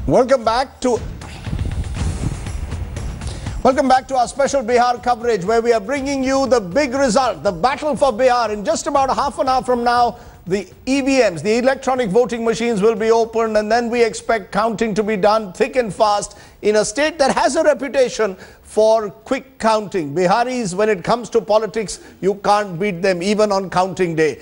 Welcome back to our special Bihar coverage, where we are bringing you the big result, the battle for Bihar. In just about half an hour from now, the EVMs, the electronic voting machines, will be opened, and then we expect counting to be done thick and fast in a state that has a reputation for quick counting. Biharis, when it comes to politics, you can't beat them even on counting day.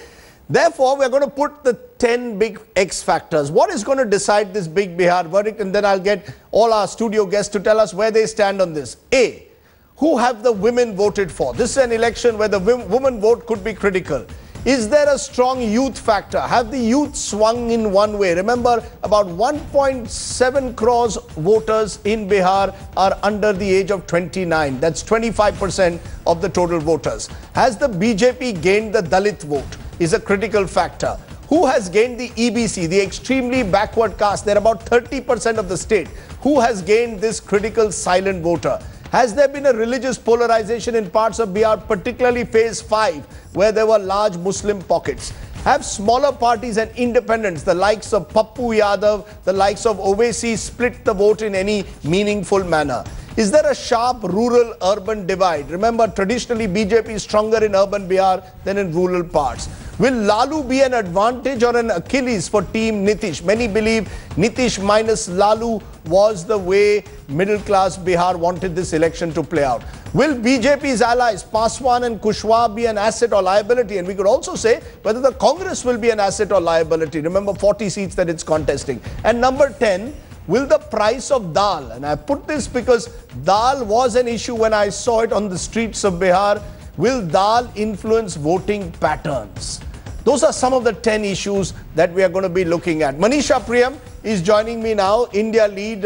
Therefore, we're going to put the 10 big X factors. What is going to decide this big Bihar verdict? And then I'll get all our studio guests to tell us where they stand on this. A, who have the women voted for? This is an election where the women vote could be critical. Is there a strong youth factor? Have the youth swung in one way? Remember, about 1.7 crores voters in Bihar are under the age of 29. That's 25% of the total voters. Has the BJP gained the Dalit vote? Is a critical factor. Who has gained the EBC, the extremely backward caste? They're about 30% of the state. Who has gained this critical silent voter? Has there been a religious polarization in parts of Bihar, particularly phase 5, where there were large Muslim pockets? Have smaller parties and independents, the likes of Pappu Yadav, the likes of Owaisi, split the vote in any meaningful manner? Is there a sharp rural-urban divide? Remember, traditionally BJP is stronger in urban Bihar than in rural parts. Will Lalu be an advantage or an Achilles for team Nitish? Many believe Nitish minus Lalu was the way middle-class Bihar wanted this election to play out. Will BJP's allies, Paswan and Kushwaha, be an asset or liability? And we could also say whether the Congress will be an asset or liability. Remember, 40 seats that it's contesting. And number 10, will the price of dal, and I put this because dal was an issue when I saw it on the streets of Bihar, will dal influence voting patterns? Those are some of the 10 issues that we are going to be looking at. Manisha Priyam is joining me now, India lead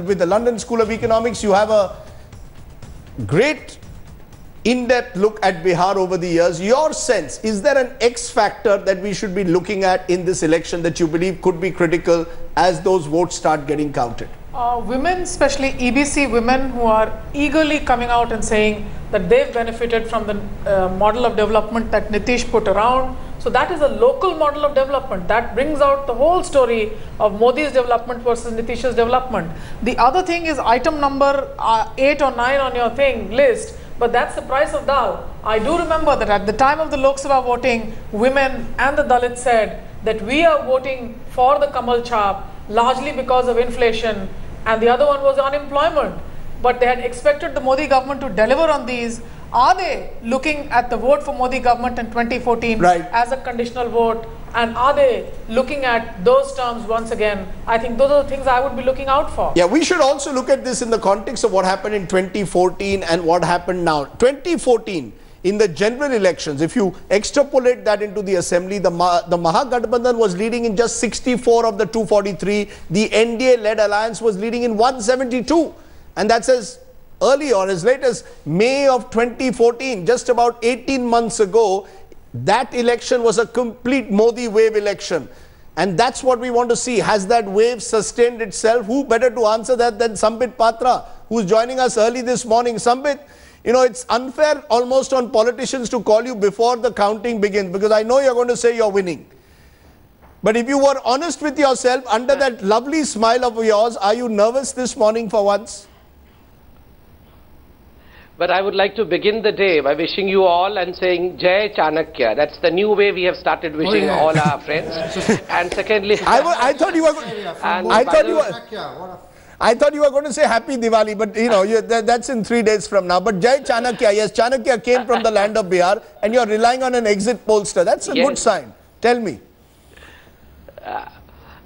with the London School of Economics. You have a great in-depth look at Bihar over the years. Your sense, is there an X factor that we should be looking at in this election that you believe could be critical as those votes start getting counted? Women, especially EBC women, who are eagerly coming out and saying that they've benefited from the model of development that Nitish put around. So that is a local model of development that brings out the whole story of Modi's development versus Nitish's development. The other thing is item number 8 or 9 on your list, but that's the price of dal. I do remember that at the time of the Lok Sabha voting, women and the Dalits said that we are voting for the Kamal Chap largely because of inflation, and the other one was unemployment. But they had expected the Modi government to deliver on these. Are they looking at the vote for Modi government in 2014 as a conditional vote? And are they looking at those terms once again? I think those are the things I would be looking out for. Yeah, we should also look at this in the context of what happened in 2014 and what happened now. 2014, in the general elections, if you extrapolate that into the assembly, the Mahagathbandhan was leading in just 64 of the 243. The NDA-led alliance was leading in 172. And that's as early or as late as May of 2014, just about 18 months ago. That election was a complete Modi wave election. And that's what we want to see. Has that wave sustained itself? Who better to answer that than Sambit Patra, who's joining us early this morning. Sambit, you know, it's unfair almost on politicians to call you before the counting begins, because I know you're going to say you're winning. But if you were honest with yourself, under that lovely smile of yours, are you nervous this morning for once? But I would like to begin the day by wishing you all and saying Jai Chanakya. That's the new way we have started wishing all our friends. And secondly, I thought you were I thought you were going to say Happy Diwali, but you know, that's in 3 days from now. But Jai Chanakya, yes, Chanakya came from the land of Bihar, and you're relying on an exit pollster. That's a good sign. Tell me.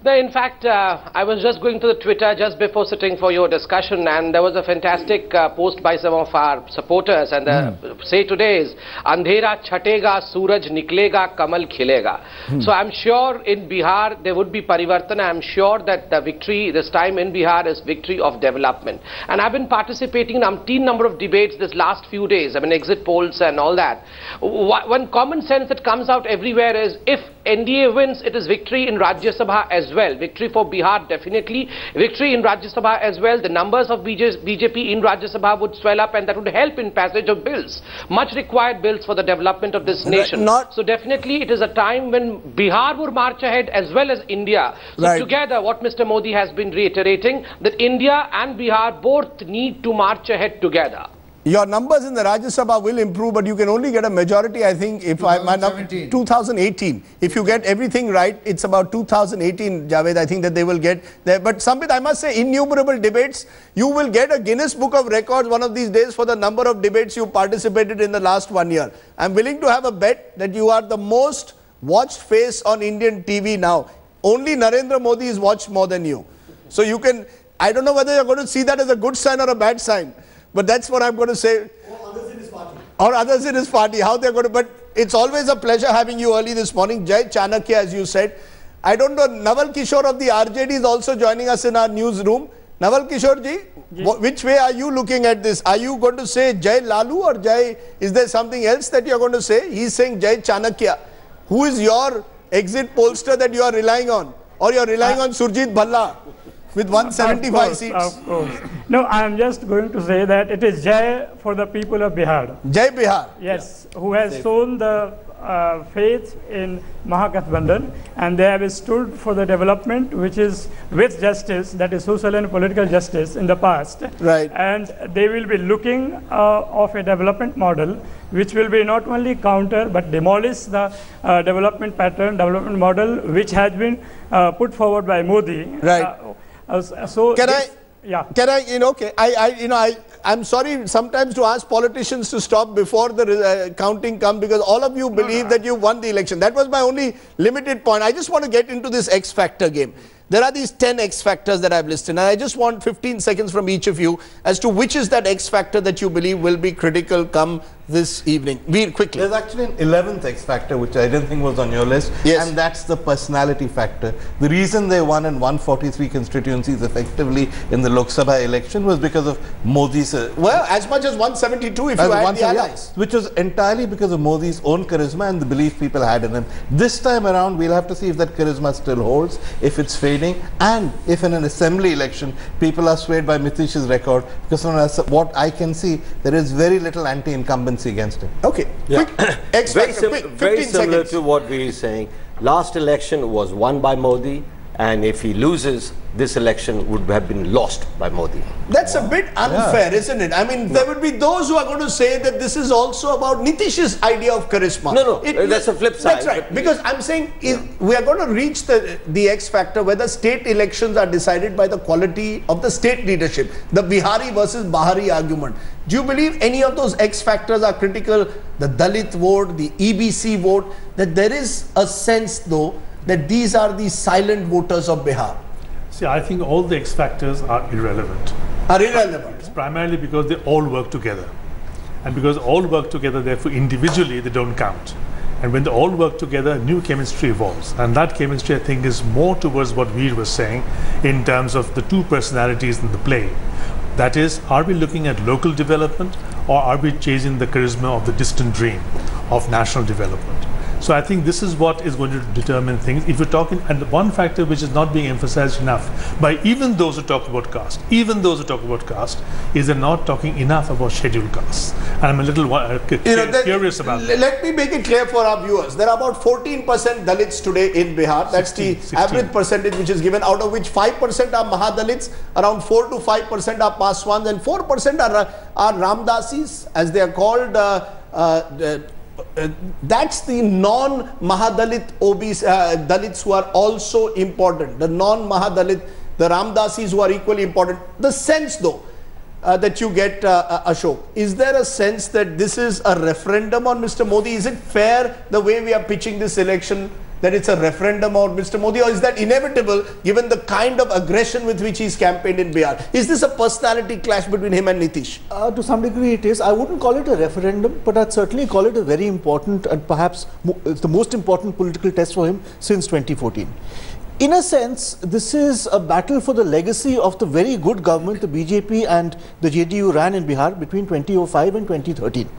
No, in fact, I was just going to the Twitter just before sitting for your discussion, and there was a fantastic post by some of our supporters, and the say today is Andhera chhatega, Suraj niklega, Kamal khilega. So I'm sure in Bihar there would be parivartana. I'm sure that the victory this time in Bihar is victory of development. And I've been participating in umpteen number of debates this last few days. I mean, exit polls and all that. One common sense that comes out everywhere is if NDA wins, it is victory in Rajya Sabha as as well. Victory for Bihar definitely. Victory in Rajya Sabha as well. The numbers of BJP in Rajya Sabha would swell up, and that would help in passage of bills. Much required bills for the development of this nation. So definitely it is a time when Bihar would march ahead as well as India. So together, what Mr. Modi has been reiterating, that India and Bihar both need to march ahead together. Your numbers in the Rajya Sabha will improve, but you can only get a majority, I think, if 2018. If you get everything right, it's about 2018, Javed, I think that they will get there. But Sambit, I must say, innumerable debates. You will get a Guinness Book of Records one of these days for the number of debates you participated in the last 1 year. I'm willing to have a bet that you are the most watched face on Indian TV now. Only Narendra Modi is watched more than you. So you can, I don't know whether you're going to see that as a good sign or a bad sign. But that's what I'm going to say. Or others in his party. Or others in his party, how they're going to. But it's always a pleasure having you early this morning. Jai Chanakya, as you said. I don't know, Naval Kishore of the RJD is also joining us in our newsroom. Naval Kishore ji, which way are you looking at this? Are you going to say Jai Lalu or Jai, is there something else that you're going to say? He's saying Jai Chanakya. Who is your exit pollster that you are relying on? Or you're relying on Surjit Bhalla? With 175 seats. Of course. No, I am just going to say that it is Jai for the people of Bihar. Jai Bihar. Yes, who has shown the faith in Mahagathbandhan, and they have stood for the development which is with justice, that is social and political justice in the past. Right. And they will be looking of a development model which will be not only counter but demolish the development pattern, development model which has been put forward by Modi. Right. So can I I'm sorry sometimes to ask politicians to stop before the counting comes, because all of you believe that you won the election. That was my only limited point. I just want to get into this X Factor game. There are these 10 X factors that I've listed, and I just want 15 seconds from each of you as to which is that X factor that you believe will be critical come this evening. Veer, quickly. There's actually an 11th X factor which I didn't think was on your list, and that's the personality factor. The reason they won in 143 constituencies effectively in the Lok Sabha election was because of Modi's... well, as much as 172 if you add the allies. Which was entirely because of Modi's own charisma and the belief people had in him. This time around, we'll have to see if that charisma still holds, if it's fading, and if in an assembly election people are swayed by Nitish's record, because from what I can see, there is very little anti-incumbency against him. Okay. Yeah. Very similar to what we are saying. Last election was won by Modi, and if he loses, this election would have been lost by Modi. That's a bit unfair, isn't it? I mean, there would be those who are going to say that this is also about Nitish's idea of charisma. No, that's a flip side. That's right. Because I'm saying we are going to reach the X factor where the state elections are decided by the quality of the state leadership. The Bihari versus Bahari argument. Do you believe any of those X factors are critical? The Dalit vote, the EBC vote, that there is a sense though that these are the silent voters of Bihar? See, I think all the X factors are irrelevant. It's primarily because they all work together. And because all work together, therefore individually they don't count. And when they all work together, new chemistry evolves. And that chemistry, I think, is more towards what Veer was saying in terms of the two personalities in the play. That is, are we looking at local development, or are we chasing the charisma of the distant dream of national development? So I think this is what is going to determine things. If you're talking, and one factor which is not being emphasized enough by even those who talk about caste, is they're not talking enough about scheduled castes. And I'm a little curious about that. Let me make it clear for our viewers. There are about 14% Dalits today in Bihar. That's 16. Average percentage which is given, out of which 5% are Mahadalits, around 4 to 5% are Paswans, and 4% are Ramdasis, as they are called. That's the non-Mahadalit Dalits who are also important. The non-Mahadalit, the Ramdasis who are equally important. The sense though that you get, Ashok, is there a sense that this is a referendum on Mr. Modi? Is it fair the way we are pitching this election, that it's a referendum on Mr. Modi, or is that inevitable given the kind of aggression with which he's campaigned in Bihar? Is this a personality clash between him and Nitish? To some degree it is. I wouldn't call it a referendum, but I'd certainly call it a very important and perhaps it's the most important political test for him since 2014. In a sense, this is a battle for the legacy of the very good government the BJP and the JDU ran in Bihar between 2005 and 2013.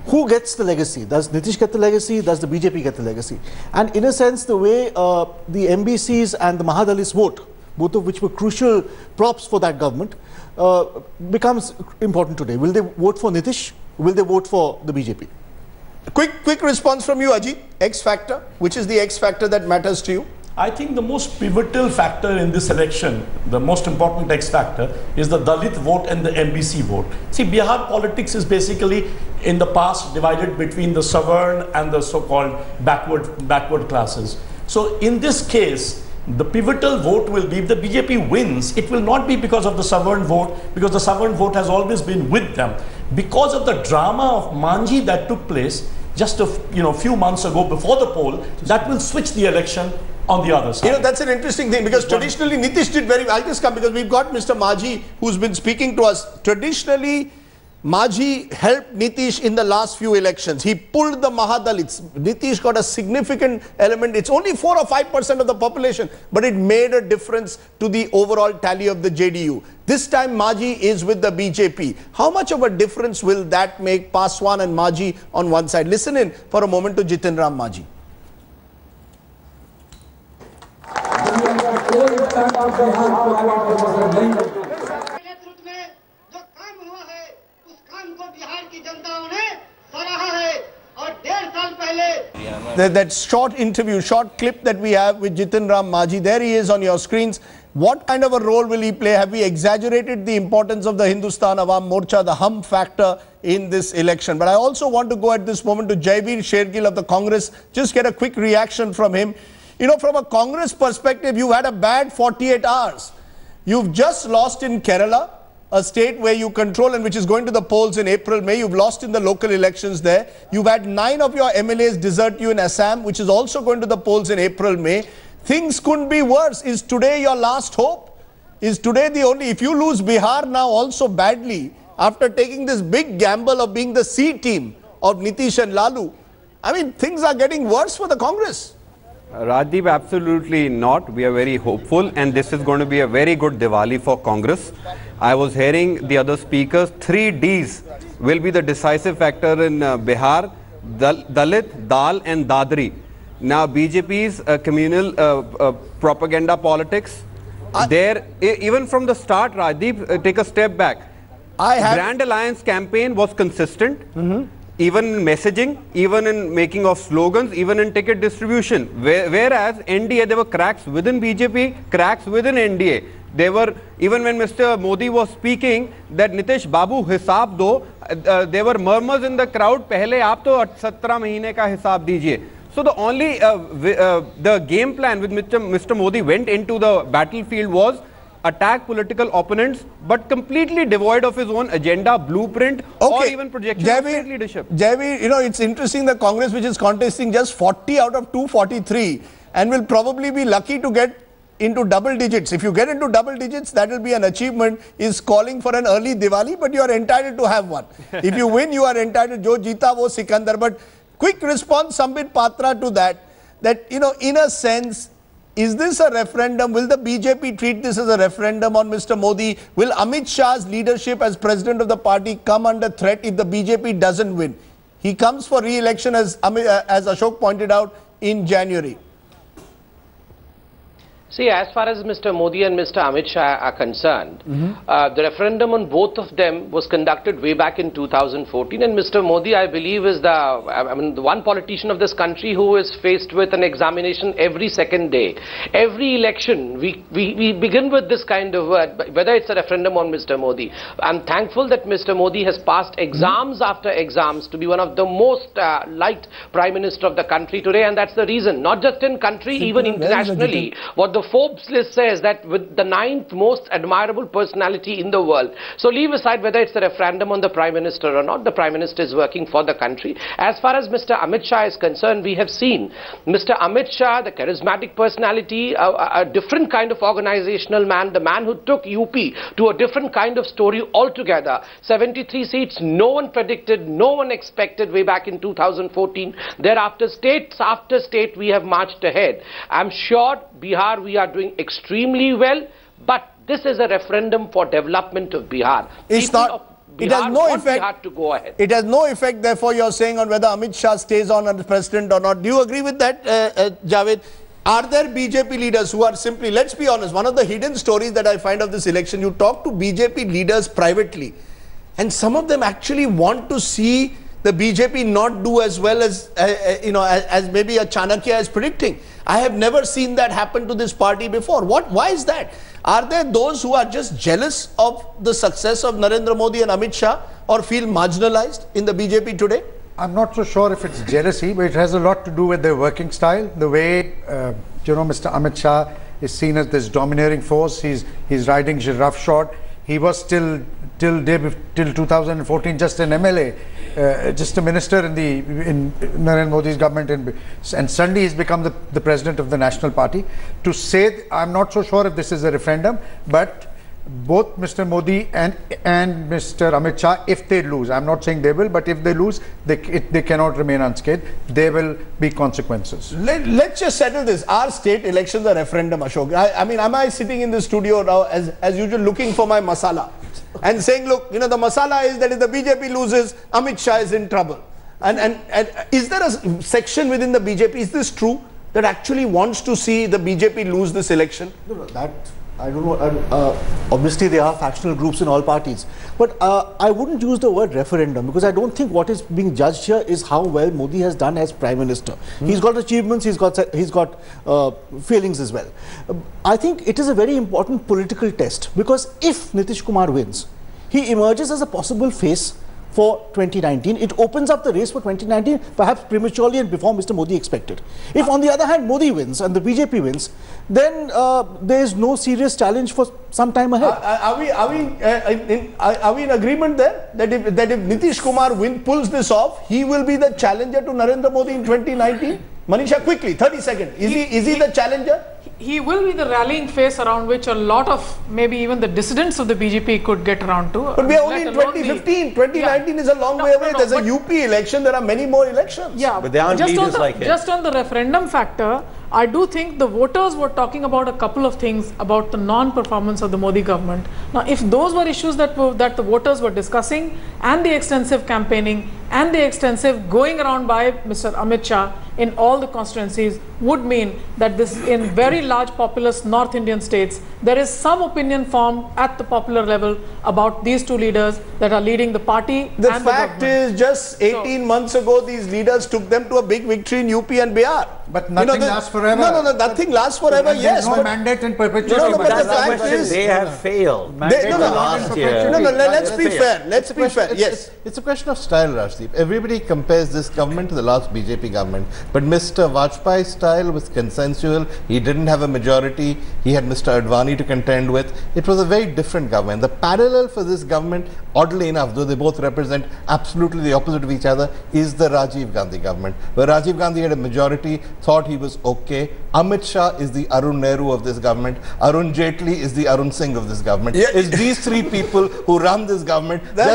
Who gets the legacy? Does Nitish get the legacy? Does the BJP get the legacy? And in a sense, the way the MBCs and the Mahadalits vote, both of which were crucial props for that government, becomes important today. Will they vote for Nitish? Will they vote for the BJP? Quick response from you, Ajit. X factor. Which is the X factor that matters to you? I think the most pivotal factor in this election, the most important X factor, is the Dalit vote and the MBC vote. See, Bihar politics is basically in the past divided between the Savarn and the so-called backward classes. So in this case, the pivotal vote will be, if the BJP wins, it will not be because of the Savarn vote, because the Savarn vote has always been with them. Because of the drama of Manji that took place just a few months ago before the poll, that will switch the election on the other side. That's an interesting thing, because traditionally Nitish did very well. I'll just come because we've got Mr. Maji who's been speaking to us. Traditionally, Maji helped Nitish in the last few elections. He pulled the Mahadalits. Nitish got a significant element. It's only 4 or 5% of the population, but it made a difference to the overall tally of the JDU. This time Maji is with the BJP. How much of a difference will that make? Paswan and Maji on one side. Listen in for a moment to Jitin Ram Maji. That short interview, short clip that we have with Jitin Ram Maji, there he is on your screens. What kind of a role will he play? Have we exaggerated the importance of the Hindustan Awam Morcha, the hum factor in this election? But I also want to go at this moment to Jaiveer Shergill of the Congress, just get a quick reaction from him. From a Congress perspective, you've had a bad 48 hours. You've just lost in Kerala, a state where you control and which is going to the polls in April, May. You've lost in the local elections there. You've had 9 of your MLAs desert you in Assam, which is also going to the polls in April, May. Things couldn't be worse. Is today your last hope? Is today the only... If you lose Bihar now also badly, after taking this big gamble of being the C team of Nitish and Lalu, I mean, things are getting worse for the Congress. Rajdeep, absolutely not. We are very hopeful, and this is going to be a very good Diwali for Congress. I was hearing the other speakers, 3 Ds will be the decisive factor in Bihar: Dalit, Dal and Dadri. Now BJP's communal propaganda politics, there, even from the start, Rajdeep, take a step back. Grand Alliance campaign was consistent. Even in messaging, even in making of slogans, even in ticket distribution. Whereas NDA, there were cracks within BJP, cracks within NDA. They were, even when Mr. Modi was speaking, that Nitish Babu hisab do, there were murmurs in the crowd, pehle aap to 17 mahine ka hisab dijiye. So the only, the game plan with Mr. Modi went into the battlefield was attack political opponents, but completely devoid of his own agenda, blueprint, or even projection of state leadership. Jaiveer, it's interesting, the Congress, which is contesting just 40 out of 243, and will probably be lucky to get into double digits. If you get into double digits, that will be an achievement, is calling for an early Diwali, but you are entitled to have one. If you win, you are entitled, jo jeeta wo Sikandar. But quick response, Sambit Patra, to that, in a sense, is this a referendum? Will the BJP treat this as a referendum on Mr. Modi? Will Amit Shah's leadership as president of the party come under threat if the BJP doesn't win? He comes for re-election, as Ashok pointed out, in January. See, as far as Mr. Modi and Mr. Amit Shah are concerned, the referendum on both of them was conducted way back in 2014, and Mr. Modi, I believe, is the one politician of this country who is faced with an examination every second day. Every election, we begin with this kind of word, whether it's a referendum on Mr. Modi. I'm thankful that Mr. Modi has passed exams after exams to be one of the most liked Prime Minister of the country today, and that's the reason, not just in country, even internationally. What the Forbes list says that with the 9th most admirable personality in the world. So leave aside whether it's a referendum on the Prime Minister or not, the Prime Minister is working for the country. As far as Mr. Amit Shah is concerned, we have seen Mr. Amit Shah, the charismatic personality, a different kind of organizational man, the man who took UP to a different kind of story altogether. 73 seats, no one predicted, no one expected way back in 2014. Thereafter, states after state, we have marched ahead. I'm sure Bihar, we are doing extremely well, but this is a referendum for development of Bihar. It's People not. of It has Bihar no want effect. Bihar to go ahead. It has no effect, therefore, you're saying on whether Amit Shah stays on as president or not. Do you agree with that, Javed? Are there BJP leaders who are simply, let's be honest, one of the hidden stories that I find of this election, you talk to BJP leaders privately, and some of them actually want to see the BJP not do as well as, as maybe a Chanakya is predicting. I have never seen that happen to this party before. Why is that? Are there those who are just jealous of the success of Narendra Modi and Amit Shah or feel marginalized in the BJP today? I'm not so sure if it's jealousy, but it has a lot to do with their working style. The way, Mr. Amit Shah is seen as this domineering force. He's riding roughshod. He was till 2014 just an MLA, just a minister in Narendra Modi's government, and suddenly he's become the president of the National Party. To say, I'm not so sure if this is a referendum, but both Mr. Modi and Mr. Amit Shah, if they lose, I'm not saying they will, but if they lose, they cannot remain unscathed. There will be consequences. Let's just settle this. Are state elections a referendum, Ashok? I mean, am I sitting in the studio now as usual looking for my masala and saying, look, the masala is that if the BJP loses, Amit Shah is in trouble. And is there a section within the BJP, is this true, that actually wants to see the BJP lose this election? No, that I don't know. Obviously, there are factional groups in all parties, but I wouldn't use the word referendum, because I don't think what is being judged here is how well Modi has done as Prime Minister. He's got achievements, he's got failings as well. I think it is a very important political test, because if Nitish Kumar wins, he emerges as a possible face for 2019. It opens up the race for 2019, perhaps prematurely and before Mr. Modi expected. If on the other hand Modi wins and the BJP wins, then there is no serious challenge for some time ahead. Are we in agreement there that if Nitish Kumar pulls this off, he will be the challenger to Narendra Modi in 2019? Manisha, quickly, 30 seconds. Is he the challenger? He will be the rallying face around which a lot of, maybe even the dissidents of the BJP could get around to. But we are only in 2015. 2019 is a long way away. There's a UP election. There are many more elections. Yeah, but there aren't leaders like him. Just on the referendum factor, I do think the voters were talking about a couple of things about the non-performance of the Modi government. Now, if those were issues that the voters were discussing, and the extensive campaigning and the extensive going around by Mr. Amit Shah in all the constituencies, would mean that this, in very large populous North Indian states, there is some opinion formed at the popular level about these two leaders that are leading the party. The fact is, just 18 months ago, these leaders took them to a big victory in UP and Bihar. But nothing lasts forever. No, nothing lasts forever. Yes, no mandate in perpetuity. No, but the fact is, they have failed. Last year. Let's be fair. Let's be fair. Yes, it's a question of style, Rashdeep. Everybody compares this government to the last BJP government, but Mr. Vajpayee's style was consensual. He didn't have a majority. He had Mr. Advani to contend with. It was a very different government. The parallel for this government, oddly enough, though they both represent absolutely the opposite of each other, is the Rajiv Gandhi government, where Rajiv Gandhi had a majority, thought he was okay. Amit Shah is the Arun Nehru of this government. Arun Jaitley is the Arun Singh of this government. Yeah. It's these three people who run this government. You put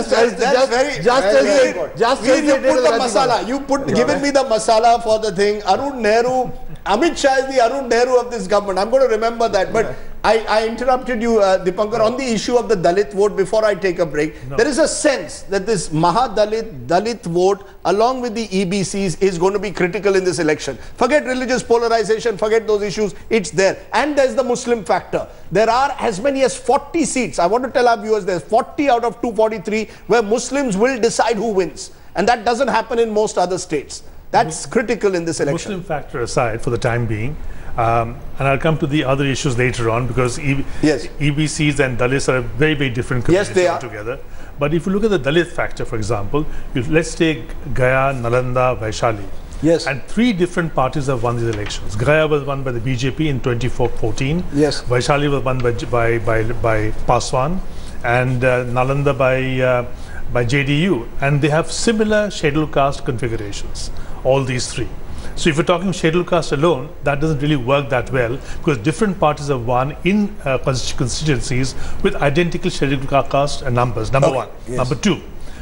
the masala. You given me the masala for the thing. Arun Nehru, Amit Shah is the Arun Nehru of this government. I'm going to remember that. But I interrupted you, Dipankar, on the issue of the Dalit vote before I take a break. No. There is a sense that this Dalit vote, along with the EBCs, is going to be critical in this election. Forget religious polarization, forget those issues, it's there. And there's the Muslim factor. There are as many as 40 seats. I want to tell our viewers there's 40 out of 243 where Muslims will decide who wins. And that doesn't happen in most other states. That's critical in this election. Muslim factor aside for the time being, and I'll come to the other issues later on, because EBCs and Dalits are very, very different communities altogether. But if you look at the Dalit factor, for example, let's take Gaya, Nalanda, Vaishali. Yes. And three different parties have won these elections. Gaya was won by the BJP in 2014. Yes. Vaishali was won by Paswan, and Nalanda by JDU. And they have similar scheduled caste configurations, all these three. So if you're talking scheduled caste alone, that doesn't really work that well, because different parties have won in constituencies with identical scheduled caste numbers, number one. Yes. Number two,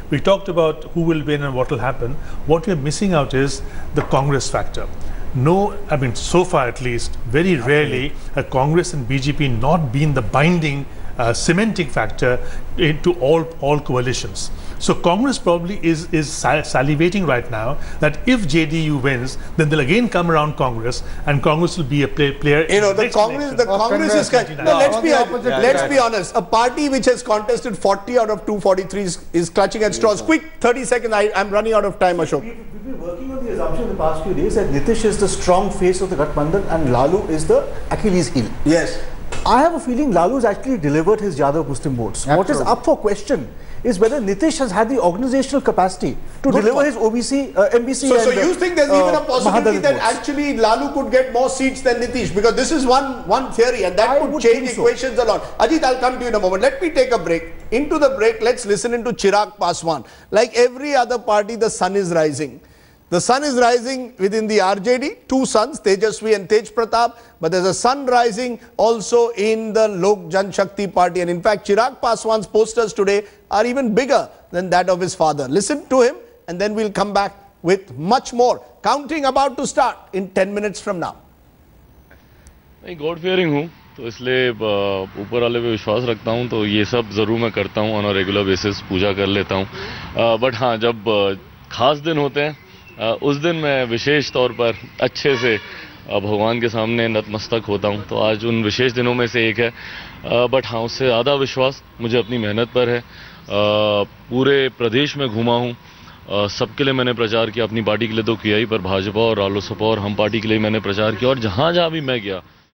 we talked about who will win and what will happen. What we're missing out is the Congress factor. so far at least, very rarely have Congress and BJP not been the binding cementing factor into all coalitions. So Congress probably is salivating right now that if JDU wins, then they'll again come around Congress, and Congress will be a player. You know, the Congress is no. Let's be honest. A party which has contested 40 out of 243 is clutching at straws. Quick, 30 seconds. I'm running out of time, Ashok. We've been working on the assumption in the past few days that Nitish is the strong face of the Gathbandhan and Lalu is the Achilles heel. Yes. I have a feeling Lalu has actually delivered his Yadav Muslim votes. Absolutely. What is up for question is whether Nitish has had the organizational capacity to deliver his OBC, MBC. So you think there's even a possibility that actually Lalu could get more seats than Nitish? Because this is one theory, and that could change equations a lot. Ajit, I'll come to you in a moment. Let me take a break. Into the break, let's listen into Chirag Paswan. Like every other party, the sun is rising. The sun is rising within the RJD, two suns, Tejaswi and Tej Pratap, but there's a sun rising also in the Lok Jan Shakti party. And in fact, Chirag Paswan's posters today are even bigger than that of his father. Listen to him, and then we'll come back with much more. Counting about to start in 10 minutes from now. मैं God fairing हूँ, तो इसलिए ऊपर वाले पे विश्वास रखता हूँ, तो ये सब ज़रूर मैं करता हूँ, ऑन अ रेगुलर बेसिस पूजा कर लेता हूँ. बट हाँ, जब खास दिन होते हैं उस दिन मैं विशेष तौर पर अच्छे से भगवान के सामने नतमस्तक होता हूं. तो आज उन विशेष दिनों में से एक है. बट हाँ, उससे ज़्यादा विश्वास मुझे अपनी मेहनत पर है. पूरे प्रदेश में घूमा हूं, सबके लिए मैंने प्रचार किया. अपनी पार्टी के लिए तो किया ही, पर भाजपा और रालोसपा और हम पार्टी के लिए मैंने प्रचार किया. और जहाँ जहाँ भी मैं गया